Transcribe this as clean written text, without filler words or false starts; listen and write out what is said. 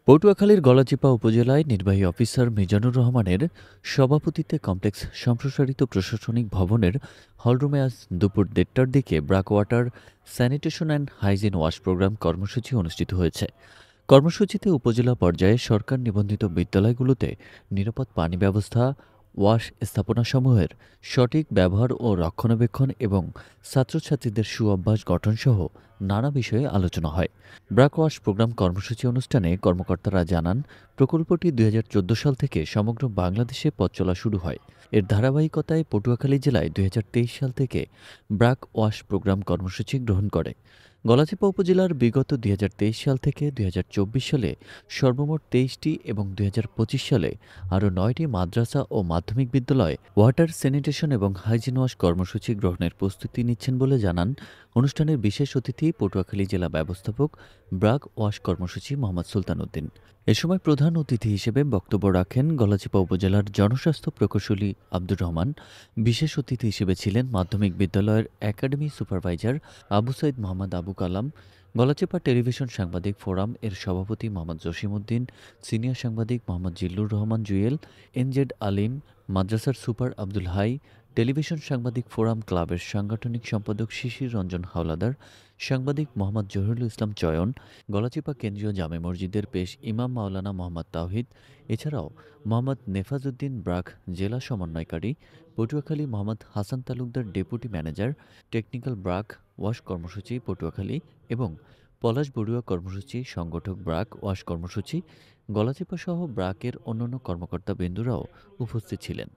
পটুয়াখালীর গলাচিপা উপজেলায় নির্বাহী অফিসার মিজানুর রহমানের সভাপতিত্বে কমপ্লেক্স সম্প্রসারিত প্রশাসনিক ভবনের হলরুমে আজ দুপুর ১:৩০টার দিকে BRAC water sanitation and hygiene ওয়াশ প্রোগ্রাম কর্মসূচি অনুষ্ঠিত হয়েছে। কর্মসূচিতে উপজেলা পর্যায়ে সরকার নিবন্ধিত বিদ্যালয়গুলোতে নিরাপদ পানি ব্যবস্থা, ওয়াশ স্থাপনাসমূহের সঠিক ব্যবহার ও রক্ষণাবেক্ষণ এবং ছাত্রছাত্রীদের সুঅভ্যাস গঠনসহ নানা বিষয়ে আলোচনা হয়। ব্রাক ওয়াশ প্রোগ্রাম কর্মসূচি অনুষ্ঠানে কর্মকর্তারা জানান, প্রকল্পটি ২০১৪ সাল থেকে সমগ্র বাংলাদেশে পথ চলা শুরু হয়। এর ধারাবাহিকতায় পটুয়াখালী জেলায় ২০২৩ সাল থেকে ব্রাক ওয়াশ প্রোগ্রাম কর্মসূচি গ্রহণ করে। গলাচিপা উপজেলার বিগত ২০২৩ সাল থেকে ২০২৪ সালে সর্বমোট ২৩টি এবং ২০২৫ সালে আরও ৯টি মাদ্রাসা ও মাধ্যমিক বিদ্যালয় ওয়াটার স্যানিটেশন এবং হাইজিন ওয়াশ কর্মসূচি গ্রহণের প্রস্তুতি নিচ্ছেন বলে জানান অনুষ্ঠানের বিশেষ অতিথি পটুয়াখালী জেলা ব্যবস্থাপক ব্রাক ওয়াশ কর্মসূচি মোহাম্মদ সুলতান উদ্দিন। এ সময় প্রধান অতিথি হিসেবে বক্তব্য রাখেন গলাচিপা উপজেলার জনস্বাস্থ্য প্রকৌশলী আব্দুর রহমান। বিশেষ অতিথি হিসেবে ছিলেন মাধ্যমিক বিদ্যালয়ের একাডেমি সুপারভাইজার আবু সাইদ মোহাম্মদ আবু কালাম, গলাচিপা টেলিভিশন সাংবাদিক ফোরাম এর সভাপতি মোহাম্মদ জসিমউদ্দিন, সিনিয়র সাংবাদিক মোহাম্মদ জিল্লুর রহমান জুয়েল, এনজেড আলিম, মাদ্রাসার সুপার আব্দুল হাই, টেলিভিশন সাংবাদিক ফোরাম ক্লাবের সাংগঠনিক সম্পাদক শিশির রঞ্জন হাওলাদার, সাংবাদিক মোহাম্মদ জহিরুল ইসলাম চয়ন, গলাচিপা কেন্দ্রীয় জামে মসজিদের পেশ ইমাম মাওলানা মোহাম্মদ তাওহিদ, এছাড়াও মোহাম্মদ নেফাজউদ্দিন ব্রাক জেলা সমন্বয়কারী, Patuakhali Mohammad Hasan Talukdar deputy manager, technical BRAC wash কর্মসূচি পটুয়াখালী এবং পলাশ বড়ুয়া কর্মসূচি সংগঠক ব্রাক ওয়াশ কর্মসূচি গলাচিপা সহ ব্রাকের অন্যান্য কর্মকর্তাবৃন্দরাও উপস্থিত ছিলেন।